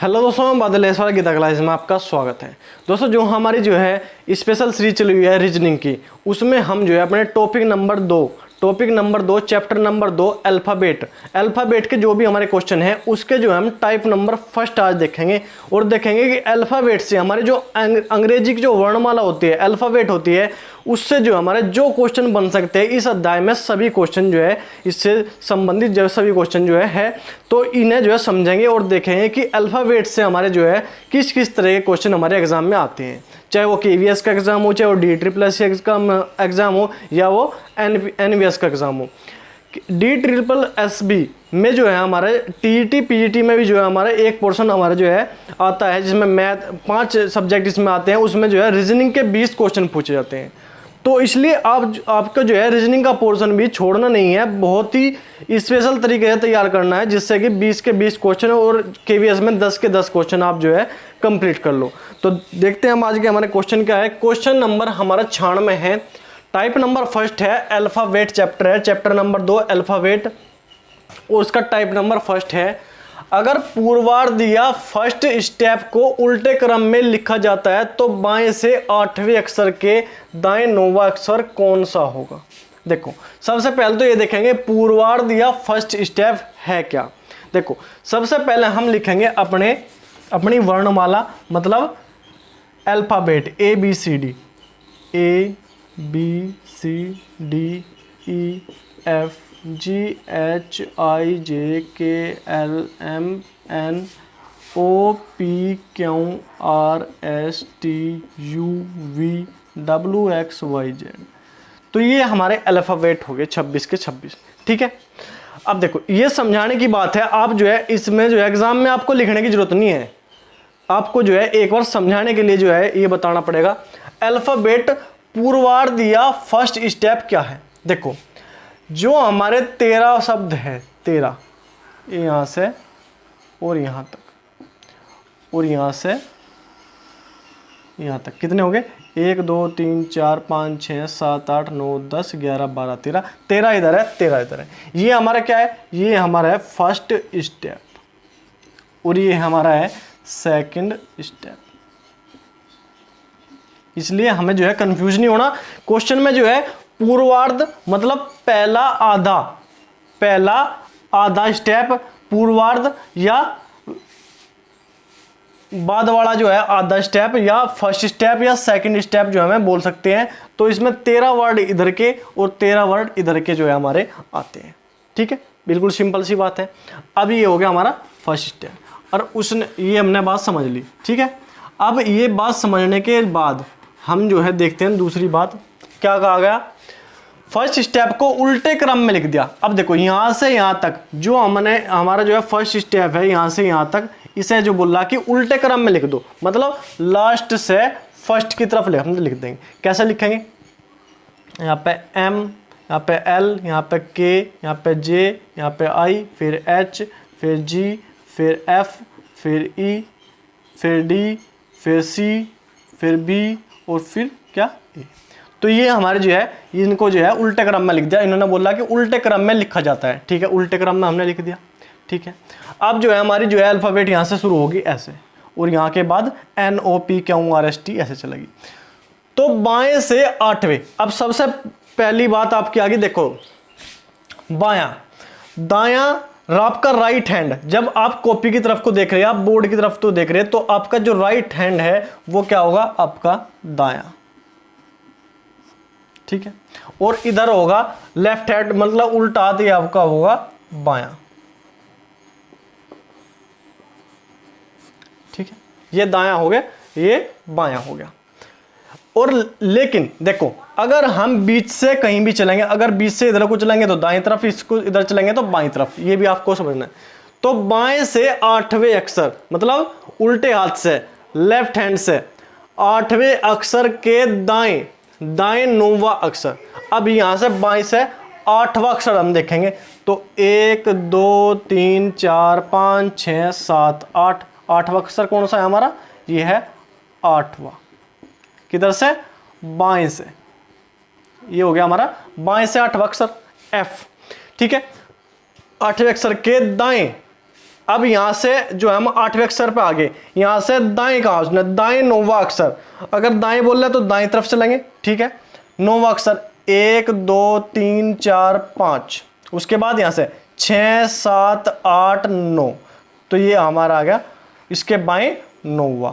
Hello दोस्तों, मैं बादल गीता क्लास में आपका स्वागत है। दोस्तों, जो हमारी जो है स्पेशल सीरीज चली हुई है रीजनिंग की, उसमें हम जो है अपने टॉपिक नंबर दो चैप्टर नंबर 2 अल्फ़ाबेट के जो भी हमारे क्वेश्चन हैं उसके जो है हम टाइप नंबर फर्स्ट आज देखेंगे और देखेंगे कि अल्फ़ाबेट से हमारे जो अंग्रेजी की जो वर्णमाला होती है, अल्फ़ाबेट होती है, उससे जो हमारे जो क्वेश्चन बन सकते हैं इस अध्याय में सभी क्वेश्चन जो है इससे संबंधित जो सभी क्वेश्चन जो है तो इन्हें जो है समझेंगे और देखेंगे कि अल्फ़ाबेट से हमारे जो है किस किस तरह के क्वेश्चन हमारे एग्जाम में आते हैं, चाहे वो KVS का एग्जाम हो, चाहे वो DSSS का एग्जाम हो, या वो NVS का एग्जाम हो। DSSS में जो है हमारे TET PGT में भी जो है हमारा एक पोर्शन हमारा जो है आता है जिसमें मैथ 5 सब्जेक्ट इसमें आते हैं, उसमें जो है रीजनिंग के 20 क्वेश्चन पूछे जाते हैं। तो इसलिए आपका जो है रीजनिंग का पोर्शन भी छोड़ना नहीं है, बहुत ही स्पेशल तरीके से तैयार करना है जिससे कि 20 के 20 क्वेश्चन और KVS में 10 के 10 क्वेश्चन आप जो है कंप्लीट कर लो। तो देखते हैं हम आज के हमारे क्वेश्चन क्या है। क्वेश्चन नंबर हमारा 96 है, टाइप नंबर फर्स्ट है, अल्फ़ाबेट चैप्टर है, चैप्टर नंबर 2 अल्फ़ाबेट और उसका टाइप नंबर फर्स्ट है। अगर पूर्वार्ध या फर्स्ट स्टेप को उल्टे क्रम में लिखा जाता है तो बाएं से 8वें अक्षर के दाएं 9वां अक्षर कौन सा होगा। देखो, सबसे पहले तो ये देखेंगे पूर्वार्ध या फर्स्ट स्टेप है क्या। देखो, सबसे पहले हम लिखेंगे अपनी वर्णमाला, मतलब अल्फ़ाबेट ABCD ABCDEF GHIJKLMNOPQRSTUVWXYZ। तो ये हमारे अल्फ़ाबेट हो गए 26 के 26। ठीक है, अब देखो ये समझाने की बात है, आप जो है इसमें जो है एग्जाम में आपको लिखने की जरूरत नहीं है, आपको जो है एक बार समझाने के लिए जो है ये बताना पड़ेगा अल्फ़ाबेट पूर्वार्ध या फर्स्ट स्टेप क्या है। देखो, जो हमारे 13 शब्द है, 13 यहाँ से और यहाँ तक और यहाँ से यहाँ तक, कितने हो गए 1 2 3 4 5 6 7 8 9 10 11 12 13 13 इधर है, 13 इधर है। ये हमारा क्या है, ये हमारा है फर्स्ट स्टेप और ये हमारा है सेकंड स्टेप। इसलिए हमें जो है कंफ्यूज नहीं होना। क्वेश्चन में जो है पूर्वार्ध मतलब पहला आधा स्टेप, पूर्वार्ध या बाद वाला जो है आधा स्टेप, या फर्स्ट स्टेप या सेकंड स्टेप जो हमें बोल सकते हैं। तो इसमें 13 वर्ड इधर के और 13 वर्ड इधर के जो है हमारे आते हैं। ठीक है, बिल्कुल सिंपल सी बात है। अब ये हो गया हमारा फर्स्ट स्टेप और उसने ये हमने बात समझ ली। ठीक है, अब ये बात समझने के बाद हम जो है देखते हैं दूसरी बात क्या कहा गया। फर्स्ट स्टेप को उल्टे क्रम में लिख दिया। अब देखो, यहाँ से यहाँ तक जो हमारा जो है फर्स्ट स्टेप है, यहाँ से यहाँ तक, इसे जो बोला कि उल्टे क्रम में लिख दो, मतलब लास्ट से फर्स्ट की तरफ हम लिख देंगे। कैसे लिखेंगे, यहाँ पे M, यहाँ पे L, यहाँ पे K, यहाँ पे J, यहाँ पे I, फिर H, फिर G, फिर F, फिर E, फिर D, फिर C, फिर B और फिर क्या A। तो ये हमारे जो है इनको जो है उल्टे क्रम में लिख दिया। इन्होंने बोला कि उल्टे क्रम में लिखा जाता है। ठीक है, उल्टे क्रम में हमने लिख दिया। ठीक है, अब जो है हमारी जो है अल्फ़ाबेट यहाँ से शुरू होगी ऐसे और यहाँ के बाद NOPQRST ऐसे चलेगी। तो बाएं से 8वें। अब सबसे पहली बात आपकी आगे देखो, बायां दायां आपका राइट हैंड, जब आप कॉपी की तरफ को देख रहे हैं, आप बोर्ड की तरफ तो देख रहे हैं, तो आपका जो राइट हैंड है वो क्या होगा, आपका दायां। ठीक है, और इधर होगा लेफ्ट हैंड, मतलब उल्टा हाथ, ये आपका होगा बायां। ठीक है, ये दायां हो गया, ये बायां हो गया। और लेकिन देखो, अगर हम बीच से कहीं भी चलेंगे, अगर बीच से इधर को चलेंगे तो दाएं तरफ, इसको इधर चलेंगे तो बाएं तरफ, ये भी आपको समझना है। तो बाएं से 8वें अक्षर, मतलब उल्टे हाथ से, लेफ्ट हैंड से 8वें अक्षर के दाएं 9वां अक्षर। अब यहां से बाएं से 8वां अक्षर हम देखेंगे तो 1 2 3 4 5 6 7 8, 8वां अक्षर कौन सा है हमारा, ये है 8वां। किधर से, बाएं से, ये हो गया हमारा बाएं से 8वां अक्षर F। ठीक है, 8वें अक्षर के दाएं अब यहाँ से जो है हम 8वें अक्षर पे आगे, यहाँ से दाएं कहा उसने, दाएं 9वां अक्षर, अगर दाएं बोल रहे हैं तो दाएं तरफ चलेंगे, ठीक है। 9वां अक्षर 1 2 3 4 5, उसके बाद यहाँ से 6 7 8 9, तो ये हमारा आ गया इसके बाएं 9वां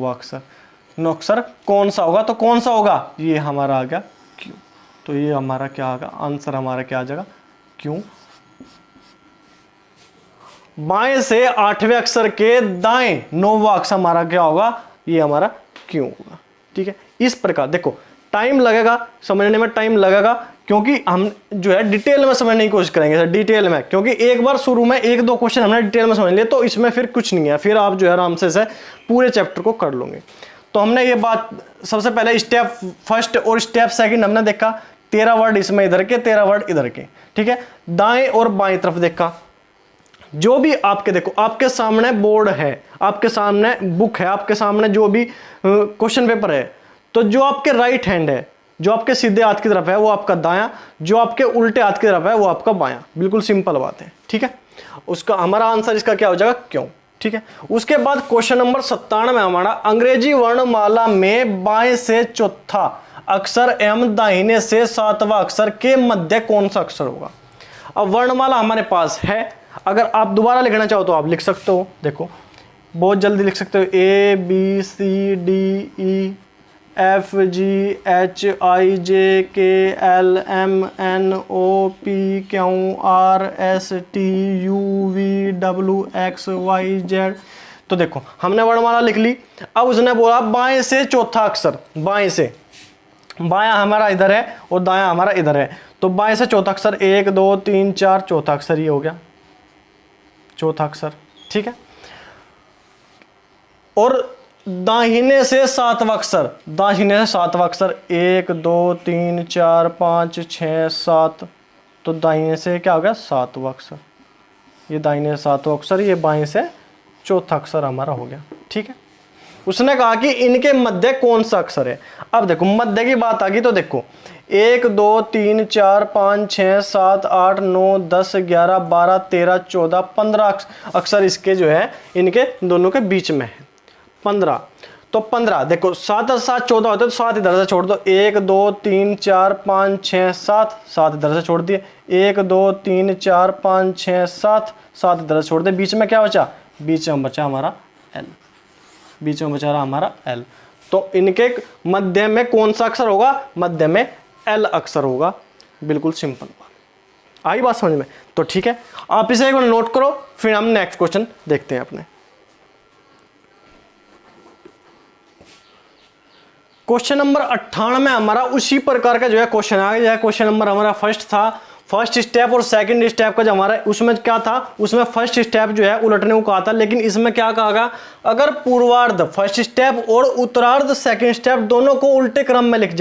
अक्षर। 9 अक्षर कौन सा होगा, तो कौन सा होगा, ये हमारा आ गया क्यू। तो ये हमारा क्या आएगा, आंसर हमारा क्या आ जाएगा, क्यू। बाएं से 8वें अक्षर के दाएं 9वां अक्षर हमारा क्या होगा, ये हमारा क्यू होगा, ठीक है। इस प्रकार देखो टाइम लगेगा समझने में, टाइम लगेगा क्योंकि हम जो है डिटेल में समझने की कोशिश करेंगे सर, डिटेल में, क्योंकि एक बार शुरू में 1-2 क्वेश्चन हमने डिटेल में समझ लिए तो इसमें फिर कुछ नहीं है, फिर आप जो है आराम से पूरे चैप्टर को कर लोगे। तो हमने ये बात सबसे पहले स्टेप फर्स्ट और स्टेप सेकंड हमने देखा, 13 वर्ड इसमें इधर के, 13 वर्ड इधर के, ठीक है। दाएं और बाएं तरफ देखा, जो भी आपके देखो आपके सामने बोर्ड है, आपके सामने बुक है, आपके सामने जो भी क्वेश्चन पेपर है, तो जो आपके राइट हैंड है, जो आपके सीधे हाथ की तरफ है वो आपका दायां, जो आपके उल्टे हाथ की तरफ है वो आपका बायां, बिल्कुल सिंपल बात है, ठीक है। उसका हमारा आंसर इसका क्या हो जाएगा, क्यों, ठीक है। उसके बाद क्वेश्चन नंबर 97 में हमारा अंग्रेजी वर्णमाला में बाएं से चौथा अक्षर एवं दाहिने से 7वां अक्षर के मध्य कौन सा अक्षर होगा। अब वर्णमाला हमारे पास है, अगर आप दोबारा लिखना चाहो तो आप लिख सकते हो, देखो बहुत जल्दी लिख सकते हो, ABCDEFGHIJKLMNOPQRSTUVWXYZ। तो देखो हमने वर्णमाला लिख ली। अब उसने बोला बाएं से चौथा अक्षर, बाएं से, बायां हमारा इधर है और दायां हमारा इधर है, तो बाएं से चौथा अक्षर 1 2 3 4, चौथा अक्षर ये हो गया, चौथा अक्षर, ठीक है। और दाहिने से 7वां अक्षर, दाहिने से 7वां अक्षर 1 2 3 4 5 6 7, तो दाहिने से क्या हो गया, 7वां अक्षर, ये दाहिने से 7वां अक्षर, ये बाएं से चौथा अक्षर हमारा हो गया, ठीक है। उसने कहा कि इनके मध्य कौन सा अक्षर है। अब देखो मध्य की बात आ गई, तो देखो 1 2 3 4 5 6 7 8 9 10 11 12 13 14 15 अक्षर इसके जो है इनके दोनों के बीच में है, 15। तो 15 देखो 7 और 7 14 होते तो 7 इधर से छोड़ दो, 1 2 3 4 5 6 7, 7 इधर से छोड़ दिए, 1 2 3 4 5 6 7, 7 इधर से छोड़ दिए, बीच में क्या बचा, बीच में बचा हमारा L, बीच में बचा रहा हमारा L। तो इनके मध्य में कौन सा अक्षर होगा, मध्य में L अक्षर होगा, बिल्कुल सिंपल बात, आई बात समझ में। तो ठीक है, आप इसे एक बार नोट करो, फिर हम नेक्स्ट क्वेश्चन देखते हैं अपने। क्वेश्चन नंबर 98 में हमारा उसी प्रकार का जो है क्वेश्चन आ गया, क्वेश्चन नंबर हमारा फर्स्ट था, फर्स्ट स्टेप और सेकंड स्टेप का जो हमारा उसमें क्या था, उसमें फर्स्ट स्टेप जो है उलटने को कहा था, लेकिन इसमें क्या कहा गया, अगर पूर्वार्ध फर्स्ट स्टेप और उत्तरार्ध सेकंड स्टेप दोनों को उल्टे क्रम में लिख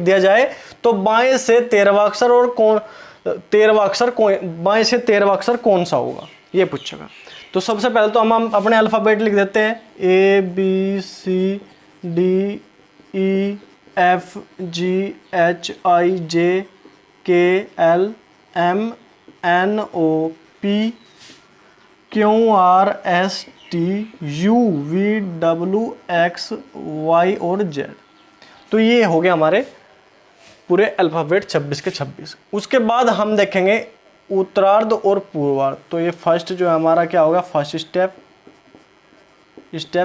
दिया जाए तो बाएं से 13वां अक्षर और कौन 13वां अक्षर बाएं से 13वां अक्षर कौन सा होगा, ये पूछेगा। तो सबसे पहले तो हम अपने अल्फाबेट लिख देते हैं, ABCDEFGHIJKLMNOPQRSTUVWXY और Z। तो ये हो गया हमारे पूरे अल्फाबेट 26 के 26। उसके बाद हम देखेंगे उत्तरार्ध और पूर्वार्ध। तो ये फर्स्ट जो है हमारा क्या होगा, फर्स्ट स्टेप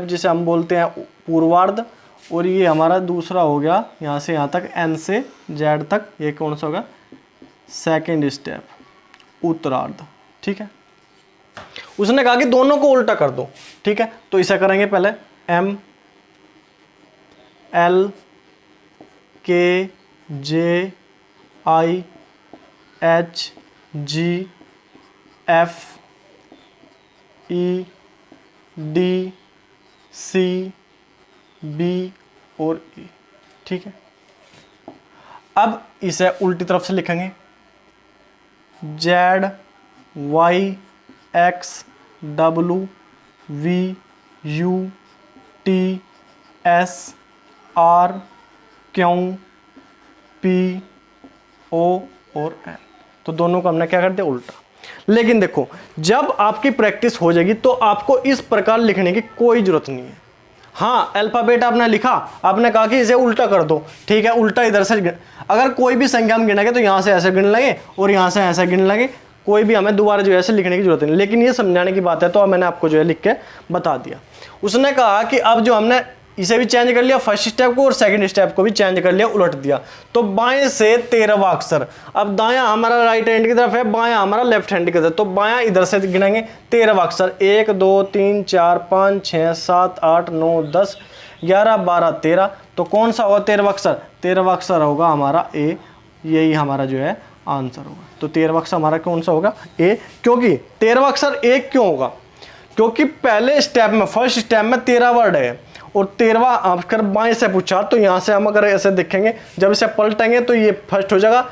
जिसे हम बोलते हैं पूर्वार्ध, और ये हमारा दूसरा हो गया यहाँ से यहाँ तक N से Z तक, ये कौन सा होगा, सेकंड स्टेप उत्तरार्ध, ठीक है। उसने कहा कि दोनों को उल्टा कर दो, ठीक है। तो इसे करेंगे पहले M L K J I H G F E D C B और E, ठीक है। अब इसे उल्टी तरफ से लिखेंगे, Z Y X W V U T S R Q P O और N। तो दोनों को हमने क्या कर दिया, उल्टा। लेकिन देखो जब आपकी प्रैक्टिस हो जाएगी तो आपको इस प्रकार लिखने की कोई जरूरत नहीं है। हाँ, अल्फाबेट आपने लिखा, आपने कहा कि इसे उल्टा कर दो, ठीक है, उल्टा इधर से अगर कोई भी संख्या हम गिनेंगे तो यहाँ से ऐसे गिन लेंगे और यहाँ से ऐसे गिन लेंगे, कोई भी हमें दोबारा जो है ऐसे लिखने की जरूरत नहीं। लेकिन ये समझाने की बात है तो मैंने आपको जो है लिख के बता दिया। उसने कहा कि अब जो हमने इसे भी चेंज कर लिया फर्स्ट स्टेप को और सेकंड स्टेप को भी चेंज कर लिया, उलट दिया, तो बाएं से 13वां अक्षर। अब दायां हमारा राइट हैंड की तरफ है, बायां हमारा लेफ्ट हैंड की तरफ, तो बायां इधर से गिनेंगे 13वां अक्षर 1 2 3 4 5 6 7 8 9 10 11 12 13। तो कौन सा होगा 13वां अक्षर? 13वां अक्षर होगा हमारा ए, यही हमारा जो है आंसर होगा। तो 13वां अक्षर हमारा कौन सा होगा? ए। क्योंकि 13वां अक्षर ए क्यों होगा? क्योंकि पहले स्टेप में फर्स्ट स्टेप में 13 वर्ड है और 13वां अक्षर बाएं से पूछा, तो यहाँ से हम अगर ऐसे देखेंगे जब इसे पलटेंगे तो ये फर्स्ट हो जाएगा,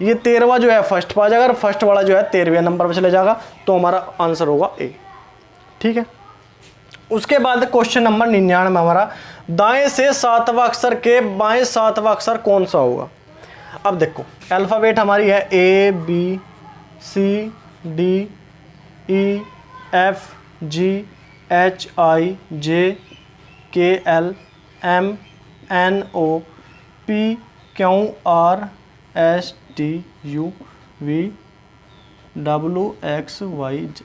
ये 13वां जो है फर्स्ट पर आ जाएगा और फर्स्ट वाला जो है 13वें नंबर पर चले जाएगा, तो हमारा आंसर होगा ए। ठीक है। उसके बाद क्वेश्चन नंबर 99 में हमारा दाएं से 7वां अक्षर के बाएं 7वां अक्षर कौन सा होगा? अब देखो अल्फाबेट हमारी है A B C D E F G H I J K L M N O P Q R S T U V W X Y Z.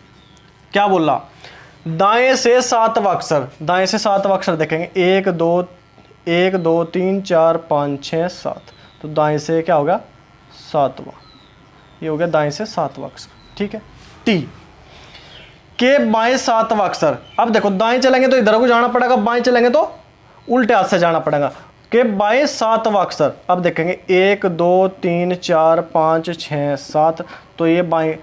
क्या बोला? दाएं से 7वां अक्षर, दाएं से 7वां अक्षर देखेंगे 1 2 3 4 5 6 7, तो दाएं से क्या होगा? 7वां, ये हो गया दाएं से 7वां अक्षर। ठीक है। टी के बाएं 7वां अक्षर। अब देखो दाएं चलेंगे तो इधर को जाना पड़ेगा, बाएं चलेंगे तो उल्टे हाथ से जाना पड़ेगा। के बाएं 7वां अक्षर, अब देखेंगे 1 2 3 4 5 6 7, तो ये बाएं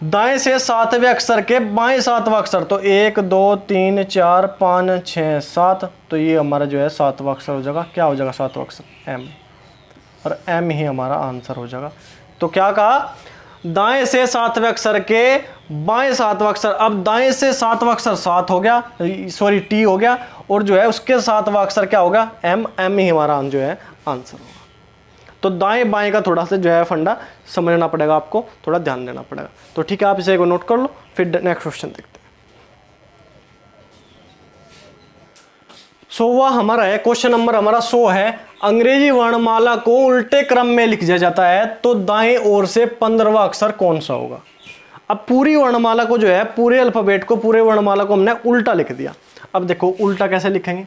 दाएं से 7वें अक्षर के बाएं 7वां अक्षर, तो 1 2 3 4 5 6 7, तो ये हमारा जो है 7वां अक्षर हो जाएगा। क्या हो जाएगा 7वां अक्षर? एम, और एम ही हमारा आंसर हो जाएगा। तो क्या कहा? दाएं से 7वें अक्षर के बाएं 7वां अक्षर। अब दाएं से 7वां अक्षर 7 हो गया, सॉरी टी हो गया, और जो है उसके 7वां अक्षर क्या होगा? एम, एम ही हमारा जो है आंसर होगा। तो दाएं बाएं का थोड़ा सा जो है फंडा समझना पड़ेगा, आपको थोड़ा ध्यान देना पड़ेगा। तो ठीक है, आप इसे को नोट कर लो, फिर नेक्स्ट क्वेश्चन देखते हैं। वह हमारा है क्वेश्चन नंबर हमारा 100 है। अंग्रेजी वर्णमाला को उल्टे क्रम में लिखा जाता है तो दाएं ओर से 15वां अक्षर कौन सा होगा? अब पूरी वर्णमाला को जो है, पूरे अल्फाबेट को, पूरे वर्णमाला को हमने उल्टा लिख दिया। अब देखो उल्टा कैसे लिखेंगे,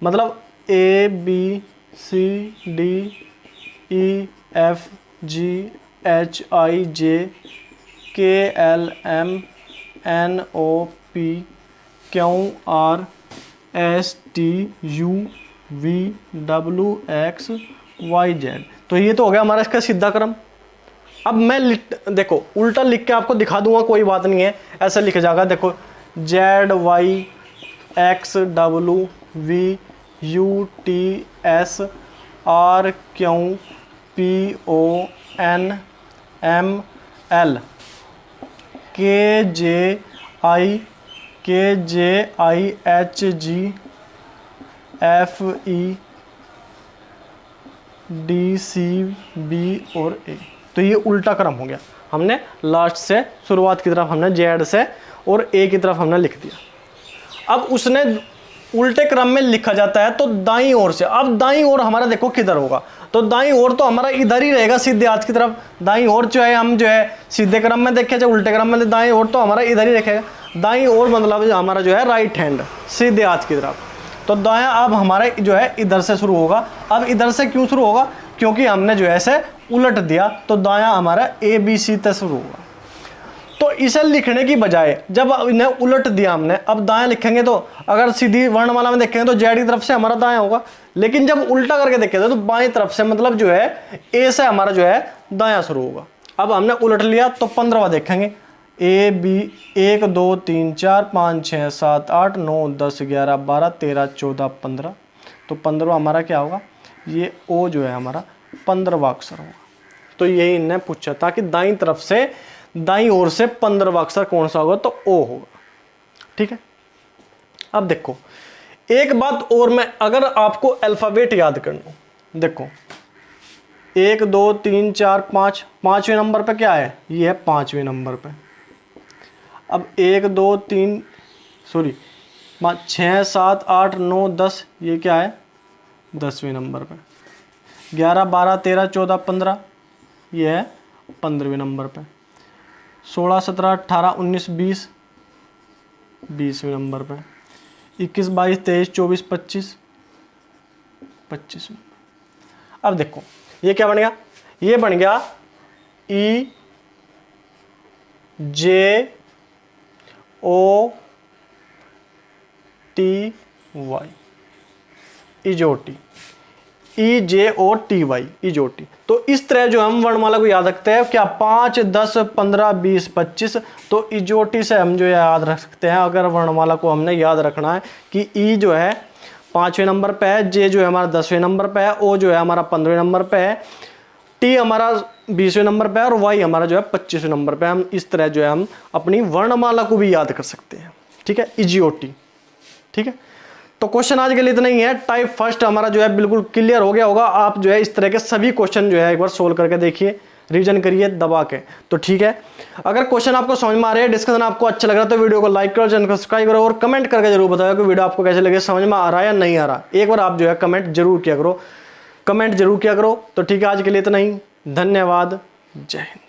मतलब A B C D E F G H I J K L M N O P Q R S T U V W X Y Z. तो ये तो हो गया हमारा इसका सीधा क्रम। अब मैं देखो उल्टा लिख के आपको दिखा दूंगा, कोई बात नहीं है, ऐसा लिख जाएगा। देखो Z Y X W V U T S R Q P O N M L K J I H G F E D C B और ए। तो ये उल्टा क्रम हो गया। हमने लास्ट से शुरुआत की तरफ हमने जेड से और ए की तरफ हमने लिख दिया। अब उसने उल्टे क्रम में लिखा जाता है तो दाईं ओर से। अब दाईं ओर हमारा देखो किधर होगा, तो दाईं ओर तो हमारा इधर ही रहेगा, सीधे हाथ की तरफ। दाईं ओर जो है हम जो है सीधे क्रम में देखें चाहे उल्टे क्रम में, दाईं ओर तो हमारा इधर ही रखेगा। दाईं ओर मतलब हमारा जो है राइट हैंड, सीधे हाथ की तरफ। तो दायां अब हमारा जो है इधर से शुरू होगा। अब इधर से क्यों शुरू होगा? क्योंकि हमने जो है ऐसे उलट दिया, तो दायां हमारा ए बी सी तक शुरू होगा। तो इसे लिखने की बजाय जब इन्हें उलट दिया हमने, अब दाएं लिखेंगे तो अगर सीधी वर्णमाला में देखेंगे तो जेड की तरफ से हमारा दायां होगा, लेकिन जब उल्टा करके देखेंगे तो बाएं तरफ से, मतलब जो है ए से हमारा जो है दायां शुरू होगा। अब हमने उलट लिया तो 15वां देखेंगे, ए बी 1 2 3 4 5 6 7 8 9 10 11 12 13 14 15। तो 15वां हमारा क्या होगा? ये ओ जो है हमारा 15वां अक्षर होगा। तो यही इन्हें पूछा था कि दाईं तरफ से, दाईं ओर से 15वां अक्षर कौन सा होगा? तो ओ होगा। ठीक है। अब देखो एक बात और, मैं अगर आपको अल्फाबेट याद करना, देखो 1 2 3 4 5, 5वें नंबर पे क्या है, ये है 5वें नंबर पे। अब 1 2 3 6 7 8 9 10, ये क्या है 10वें नंबर पे। 11 12 13 14 15, ये है 15वें नंबर पे। 16 17 18 19 20, 20वें नंबर पे। 21 22 23 24 25, 25वें। अब देखो ये क्या बन गया, ये बन गया EJOT, EJOTY। तो इस तरह जो हम वर्णमाला को याद रखते हैं क्या, 5 10 15 20 25, तो इजोटी से हम जो है याद रख सकते हैं। अगर वर्णमाला को हमने याद रखना है कि ई जो है 5वें नंबर पे है, जे जो है हमारा 10वें नंबर पे है, ओ जो है हमारा 15वें नंबर पे है, टी हमारा 20वें नंबर पे है और वाई हमारा जो है 25वें नंबर पे है। हम इस तरह जो है हम अपनी वर्णमाला को भी याद कर सकते हैं। ठीक है, इजियोटी। ठीक है, तो क्वेश्चन आज के लिए इतना ही है। टाइप फर्स्ट हमारा जो है बिल्कुल क्लियर हो गया होगा। आप जो है इस तरह के सभी क्वेश्चन जो है एक बार सोल्व करके देखिए, रिवीजन करिए दबा के, तो ठीक है। अगर क्वेश्चन आपको समझ में आ रहे हैं, डिस्कशन आपको अच्छा लग रहा है, तो वीडियो को लाइक करो, चैनल को सब्सक्राइब करो और कमेंट करके जरूर बताओ कि वीडियो आपको कैसे लगे, समझ में आ रहा है या नहीं आ रहा। एक बार आप जो है कमेंट जरूर किया करो, कमेंट जरूर किया करो। तो ठीक है, आज के लिए इतना ही। धन्यवाद, जय हिंद।